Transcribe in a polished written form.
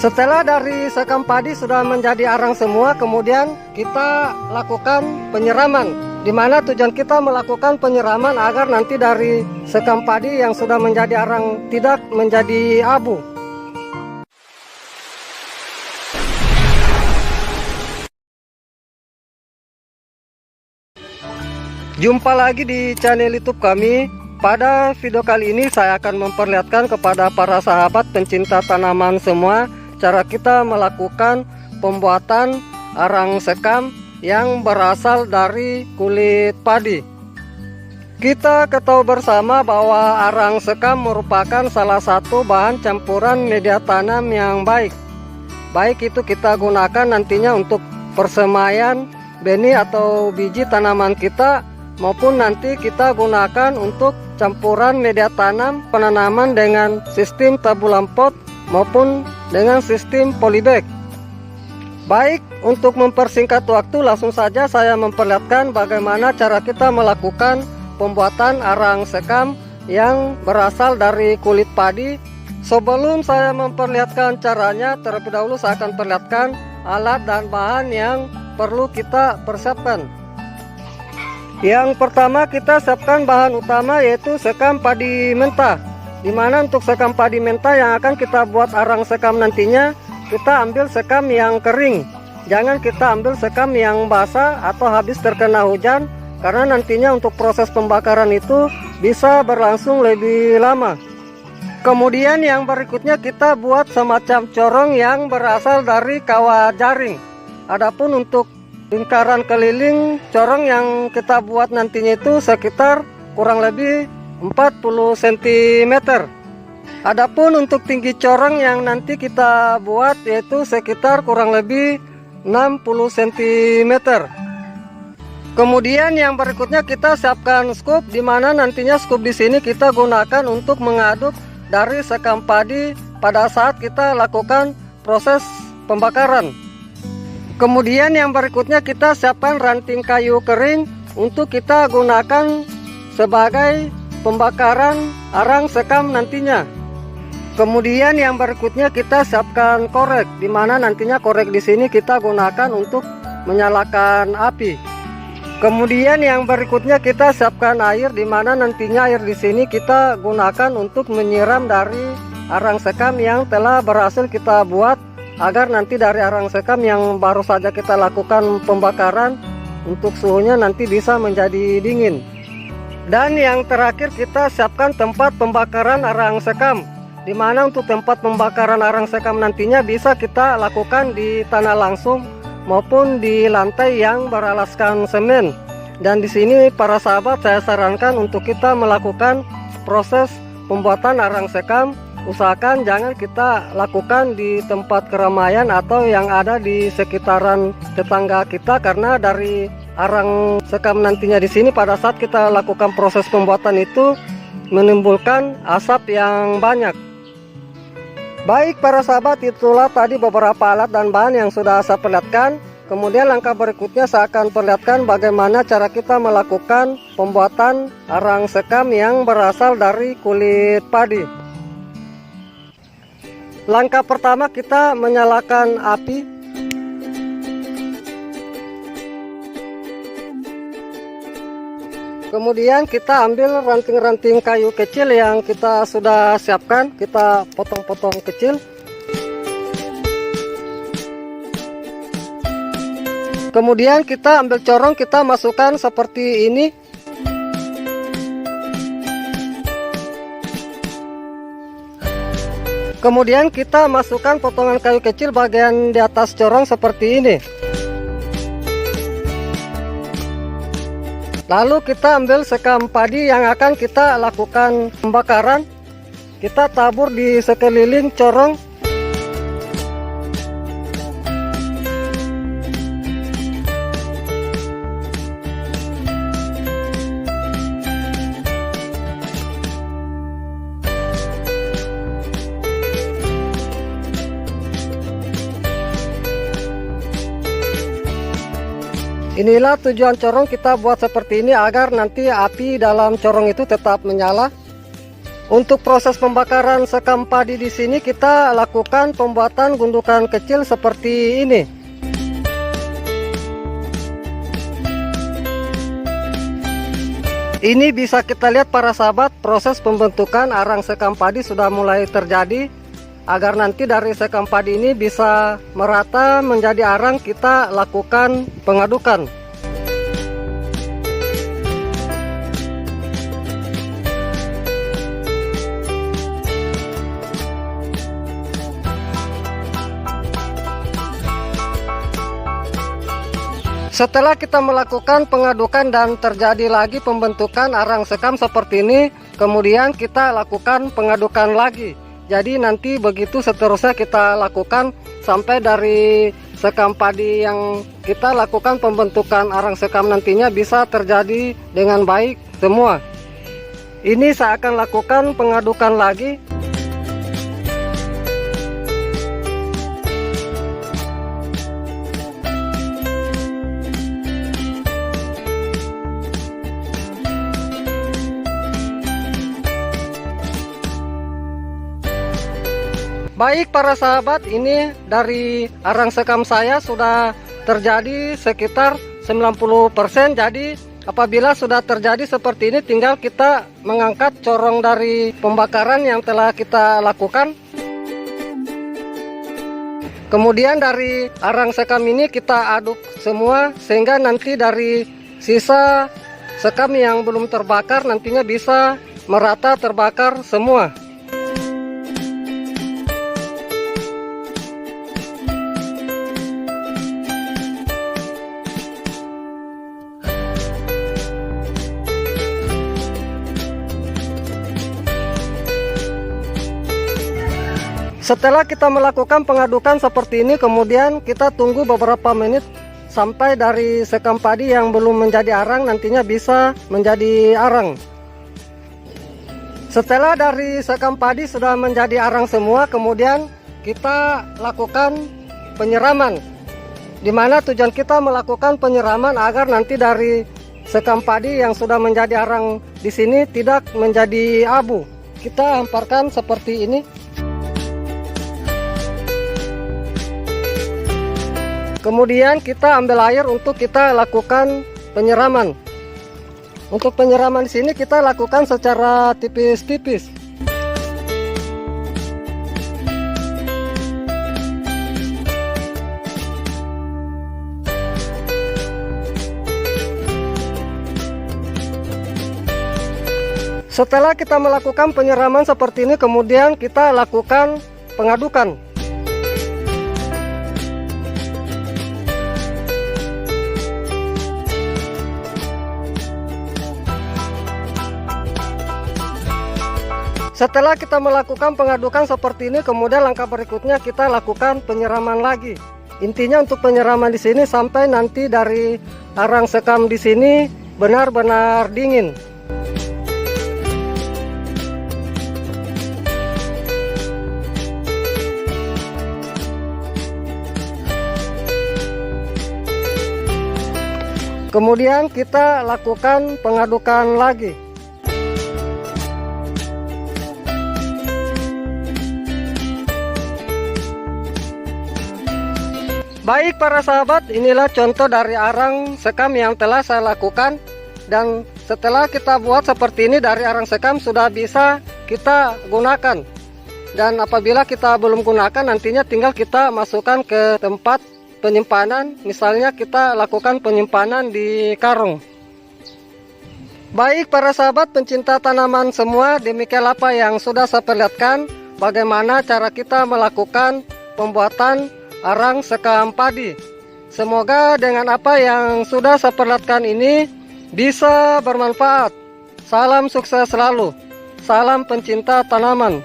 Setelah dari sekam padi sudah menjadi arang semua, kemudian kita lakukan penyiraman, di mana tujuan kita melakukan penyiraman agar nanti dari sekam padi yang sudah menjadi arang tidak menjadi abu. Jumpa lagi di channel YouTube kami. Pada video kali ini saya akan memperlihatkan kepada para sahabat pencinta tanaman semua cara kita melakukan pembuatan arang sekam yang berasal dari kulit padi. Kita ketahui bersama bahwa arang sekam merupakan salah satu bahan campuran media tanam yang baik. Baik itu kita gunakan nantinya untuk persemaian benih atau biji tanaman kita, maupun nanti kita gunakan untuk campuran media tanam penanaman dengan sistem tabulam pot maupun dengan sistem polybag. Baik, untuk mempersingkat waktu langsung saja saya memperlihatkan bagaimana cara kita melakukan pembuatan arang sekam yang berasal dari kulit padi. Sebelum saya memperlihatkan caranya, terlebih dahulu saya akan perlihatkan alat dan bahan yang perlu kita persiapkan. Yang pertama kita siapkan bahan utama yaitu sekam padi mentah, dimana untuk sekam padi mentah yang akan kita buat arang sekam nantinya, kita ambil sekam yang kering. Jangan kita ambil sekam yang basah atau habis terkena hujan, karena nantinya untuk proses pembakaran itu bisa berlangsung lebih lama. Kemudian yang berikutnya kita buat semacam corong yang berasal dari kawat jaring. Adapun untuk lingkaran keliling corong yang kita buat nantinya itu sekitar kurang lebih 40 cm. Adapun untuk tinggi corong yang nanti kita buat yaitu sekitar kurang lebih 60 cm. Kemudian yang berikutnya kita siapkan scoop, di mana nantinya scoop di sini kita gunakan untuk mengaduk dari sekam padi pada saat kita lakukan proses pembakaran. Kemudian yang berikutnya kita siapkan ranting kayu kering untuk kita gunakan sebagai pembakaran arang sekam nantinya. Kemudian yang berikutnya kita siapkan korek, di mana nantinya korek di sini kita gunakan untuk menyalakan api. Kemudian yang berikutnya kita siapkan air, di mana nantinya air di sini kita gunakan untuk menyiram dari arang sekam yang telah berhasil kita buat, agar nanti dari arang sekam yang baru saja kita lakukan pembakaran untuk suhunya nanti bisa menjadi dingin. Dan yang terakhir kita siapkan tempat pembakaran arang sekam, di mana untuk tempat pembakaran arang sekam nantinya bisa kita lakukan di tanah langsung maupun di lantai yang beralaskan semen. Dan di sini para sahabat saya sarankan untuk kita melakukan proses pembuatan arang sekam, usahakan jangan kita lakukan di tempat keramaian atau yang ada di sekitaran tetangga kita, karena dari arang sekam nantinya di sini pada saat kita lakukan proses pembuatan itu menimbulkan asap yang banyak. Baik para sahabat, itulah tadi beberapa alat dan bahan yang sudah saya perlihatkan. Kemudian langkah berikutnya saya akan perlihatkan bagaimana cara kita melakukan pembuatan arang sekam yang berasal dari kulit padi. Langkah pertama kita menyalakan api. Kemudian kita ambil ranting-ranting kayu kecil yang kita sudah siapkan, kita potong-potong kecil. Kemudian kita ambil corong, kita masukkan seperti ini. Kemudian kita masukkan potongan kayu kecil bagian di atas corong seperti ini. Lalu kita ambil sekam padi yang akan kita lakukan pembakaran. Kita tabur di sekeliling corong. Inilah tujuan corong kita buat seperti ini, agar nanti api dalam corong itu tetap menyala. Untuk proses pembakaran sekam padi di sini kita lakukan pembuatan gundukan kecil seperti ini. Ini bisa kita lihat para sahabat, proses pembentukan arang sekam padi sudah mulai terjadi. Agar nanti dari sekam padi ini bisa merata menjadi arang, kita lakukan pengadukan. Setelah kita melakukan pengadukan dan terjadi lagi pembentukan arang sekam seperti ini, kemudian kita lakukan pengadukan lagi. Jadi nanti begitu seterusnya kita lakukan sampai dari sekam padi yang kita lakukan pembentukan arang sekam nantinya bisa terjadi dengan baik semua. Ini saya akan lakukan pengadukan lagi. Baik para sahabat, ini dari arang sekam saya sudah terjadi sekitar 90%. Jadi apabila sudah terjadi seperti ini, tinggal kita mengangkat corong dari pembakaran yang telah kita lakukan. Kemudian dari arang sekam ini kita aduk semua, sehingga nanti dari sisa sekam yang belum terbakar nantinya bisa merata terbakar semua. Setelah kita melakukan pengadukan seperti ini, kemudian kita tunggu beberapa menit sampai dari sekam padi yang belum menjadi arang nantinya bisa menjadi arang. Setelah dari sekam padi sudah menjadi arang semua, kemudian kita lakukan penyiraman. Dimana tujuan kita melakukan penyiraman agar nanti dari sekam padi yang sudah menjadi arang di sini tidak menjadi abu. Kita hamparkan seperti ini. Kemudian kita ambil air untuk kita lakukan penyiraman. Untuk penyiraman di sini kita lakukan secara tipis-tipis. Setelah kita melakukan penyiraman seperti ini, kemudian kita lakukan pengadukan. Setelah kita melakukan pengadukan seperti ini, kemudian langkah berikutnya kita lakukan penyiraman lagi. Intinya untuk penyiraman di sini sampai nanti dari arang sekam di sini benar-benar dingin. Kemudian kita lakukan pengadukan lagi. Baik para sahabat, inilah contoh dari arang sekam yang telah saya lakukan. Dan setelah kita buat seperti ini, dari arang sekam sudah bisa kita gunakan. Dan apabila kita belum gunakan, nantinya tinggal kita masukkan ke tempat penyimpanan. Misalnya kita lakukan penyimpanan di karung. Baik para sahabat pencinta tanaman semua, demikian apa yang sudah saya perlihatkan bagaimana cara kita melakukan pembuatan arang sekam padi. Semoga dengan apa yang sudah saya perlihatkan ini bisa bermanfaat. Salam sukses selalu. Salam pencinta tanaman.